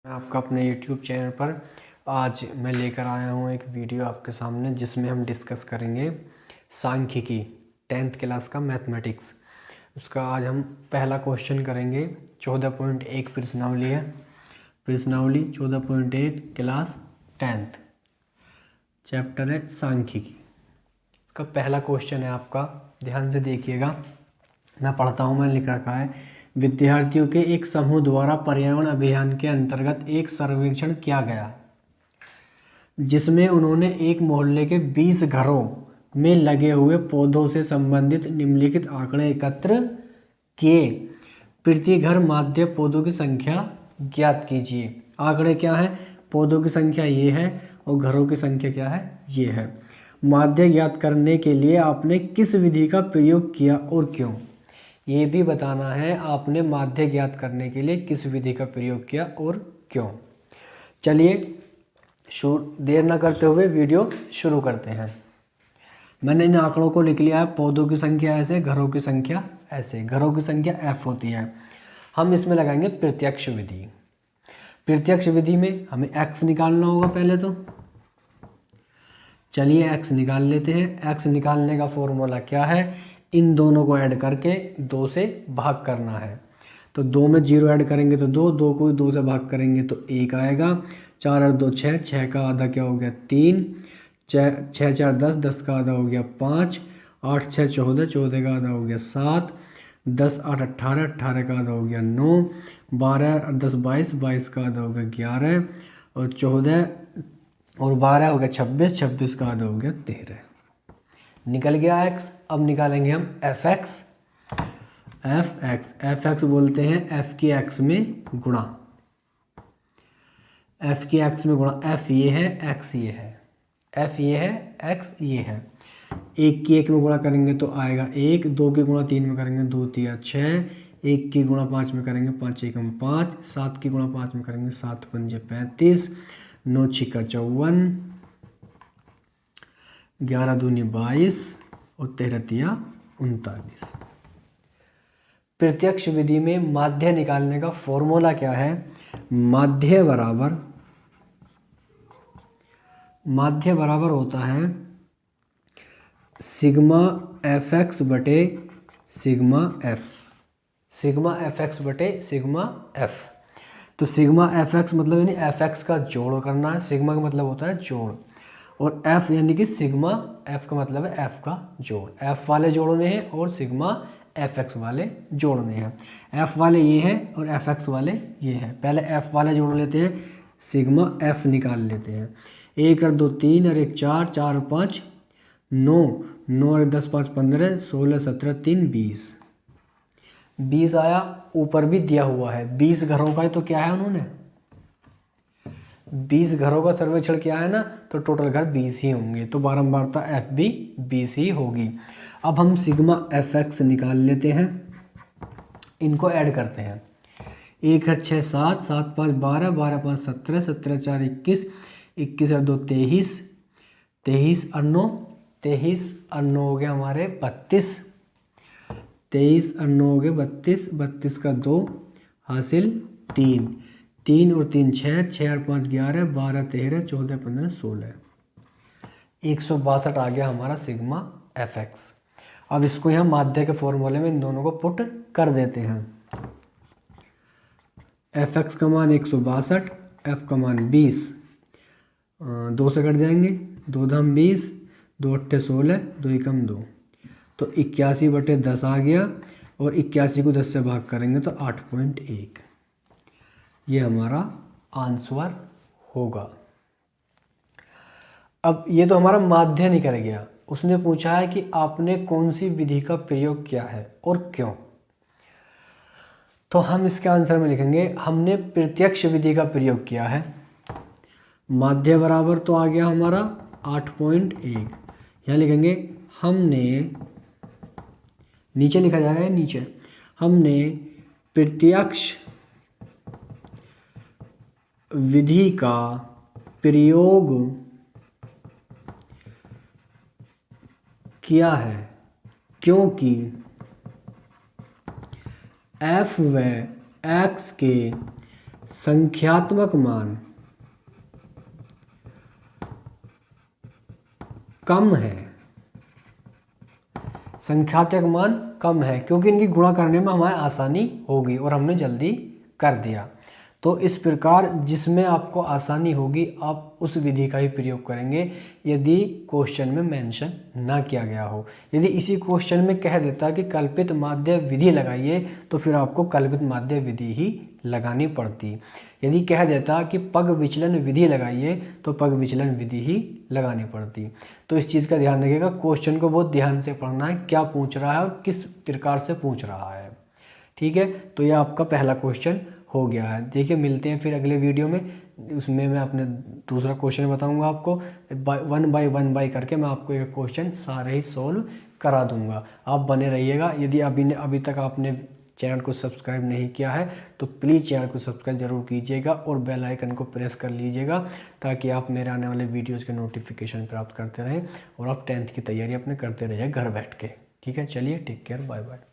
मैं आपका अपने YouTube चैनल पर आज मैं लेकर आया हूँ एक वीडियो आपके सामने जिसमें हम डिस्कस करेंगे सांख्यिकी 10th क्लास का मैथमेटिक्स। उसका आज हम पहला क्वेश्चन करेंगे। 14.1 प्रश्नावली है। प्रश्नावली 14.8 क्लास 10th चैप्टर है सांख्यिकी। इसका पहला क्वेश्चन है आपका, ध्यान से देखिएगा। मैं पढ़ता हूँ, मैंने लिख रखा है। विद्यार्थियों के एक समूह द्वारा पर्यावरण अभियान के अंतर्गत एक सर्वेक्षण किया गया जिसमें उन्होंने एक मोहल्ले के 20 घरों में लगे हुए पौधों से संबंधित निम्नलिखित आंकड़े एकत्र किए। प्रति घर माध्य पौधों की संख्या ज्ञात कीजिए। आंकड़े क्या है? पौधों की संख्या ये है और घरों की संख्या क्या है? ये है। माध्य ज्ञात करने के लिए आपने किस विधि का प्रयोग किया और क्यों? ये भी बताना है आपने माध्य ज्ञात करने के लिए किस विधि का प्रयोग किया और क्यों। चलिए देर न करते हुए वीडियो शुरू करते हैं। मैंने इन आंकड़ों को लिख लिया है। पौधों की संख्या ऐसे, घरों की संख्या ऐसे। घरों की संख्या f होती है। हम इसमें लगाएंगे प्रत्यक्ष विधि। प्रत्यक्ष विधि में हमें x निकालना होगा पहले तो। चलिए x निकाल लेते हैं। x निकालने का फॉर्मूला क्या है? इन दोनों को ऐड करके 2 से भाग करना है। तो 2 में 0 ऐड करेंगे तो 2, 2 को 2 से भाग करेंगे तो 1 आएगा। 4 और 2 6, 6 का आधा क्या हो गया? 3, 6 4 10, 10 का आधा हो गया 5, 8 6 14, 14 का आधा हो गया 7, 10 8 18, 18 का आधा हो गया 9, 12 और 10 22, 22 का आधा हो गया 11 और 14 और 12 हो गया 26, 26 का आधा हो गया 13। निकल गया x। अब निकालेंगे हम fx। fx बोलते हैं f की x में गुणा। f की x में गुणा। f ये है, x ये है। f ये है, x ये है। 1 की 1 में गुणा करेंगे तो आएगा 1, 2 की गुणा 3 में करेंगे 2 3 6, 1 की गुणा 5 में करेंगे 5 1 5, 7 की गुणा 5 में करेंगे 7 5 35, 9 6 54, 11 दूनी 22 और 13 तिया 39। प्रत्यक्ष विधि में माध्य निकालने का फॉर्मूला क्या है? माध्य बराबर होता है सिग्मा एफ एक्स बटे sigma F. Sigma F x बटे सिग्मा एफ। तो सिग्मा एफ एक्स मतलब यानी एफ एक्स का जोड़ करना है। सिग्मा का मतलब होता है जोड़ और f यानी कि सिग्मा f का मतलब है f का जोड़। f वाले जोड़ने हैं और सिग्मा fx वाले जोड़ने हैं। f वाले ये हैं और fx वाले ये हैं। पहले f वाले जोड़ लेते हैं, सिग्मा f निकाल लेते हैं। 1 और 2 3 और 1 4, 4 और 5 9, 9 और 10 5 15, 16 17 3 20। 20 आया। ऊपर भी दिया हुआ है 20 घरों का। तो क्या है उन्होंने 20 घरों का सर्वेक्षण किया है ना, तो टोटल घर 20 ही होंगे। तो बारंबारता एफ भी 20 ही होगी। अब हम सिग्मा एफ एक्स निकाल लेते हैं। इनको ऐड करते हैं। 1 है 6 7, 7 5 12, 12 5 17, 17 4 21, 21 और 2 23, 23 और 9, 23 और 9 हो गया हमारे 32, 23 और 9 हो गए 32, 32 का 2 हासिल 3, 3 और 3 6, 6 और 5 11, 12 13, 14 15 16, 162 आ गया हमारा सिग्मा एफ एक्स। अब इसको यहाँ माध्य के फॉर्मूले में इन दोनों को पुट कर देते हैं। एफ एक्स का मान 162, एफ का मान 20, 2 से कट जाएंगे, 2 धाम 20, 2 अट्ठे 16, 2 एकम 2, तो 81 बटे 10 आ गया और 81 को 10 से भाग करेंगे तो 8.1। ये हमारा आंसर होगा। अब ये तो हमारा माध्य निकल गया। उसने पूछा है कि आपने कौन सी विधि का प्रयोग किया है और क्यों। तो हम इसके आंसर में लिखेंगे हमने प्रत्यक्ष विधि का प्रयोग किया है। माध्य बराबर तो आ गया हमारा 8.1। यहाँ लिखेंगे हमने, नीचे लिखा जाएगा नीचे, हमने प्रत्यक्ष विधि का प्रयोग किया है क्योंकि f व x के संख्यात्मक मान कम है, संख्यात्मक मान कम है क्योंकि इनकी गुणा करने में हमें आसानी होगी और हमने जल्दी कर दिया। तो इस प्रकार जिसमें आपको आसानी होगी आप उस विधि का ही प्रयोग करेंगे यदि क्वेश्चन में मेंशन ना किया गया हो। यदि इसी क्वेश्चन में कह देता कि कल्पित माध्य विधि लगाइए तो फिर आपको कल्पित माध्य विधि ही लगानी पड़ती। यदि कह देता कि पग विचलन विधि लगाइए तो पग विचलन विधि ही लगानी पड़ती। तो इस चीज़ का ध्यान रखिएगा, क्वेश्चन को बहुत ध्यान से पढ़ना है, क्या पूछ रहा है और किस प्रकार से पूछ रहा है। ठीक है, तो यह आपका पहला क्वेश्चन हो गया है। देखिए मिलते हैं फिर अगले वीडियो में, उसमें मैं अपने दूसरा क्वेश्चन बताऊंगा आपको, वन बाय करके मैं आपको एक क्वेश्चन सारे ही सोल्व करा दूंगा। आप बने रहिएगा। यदि अभी तक आपने चैनल को सब्सक्राइब नहीं किया है तो प्लीज़ चैनल को सब्सक्राइब जरूर कीजिएगा और बेल आइकन को प्रेस कर लीजिएगा ताकि आप मेरे आने वाले वीडियोज़ के नोटिफिकेशन प्राप्त करते रहें और आप 10th की तैयारी अपने करते रहिए घर बैठ के। ठीक है, चलिए टेक केयर, बाय बाय।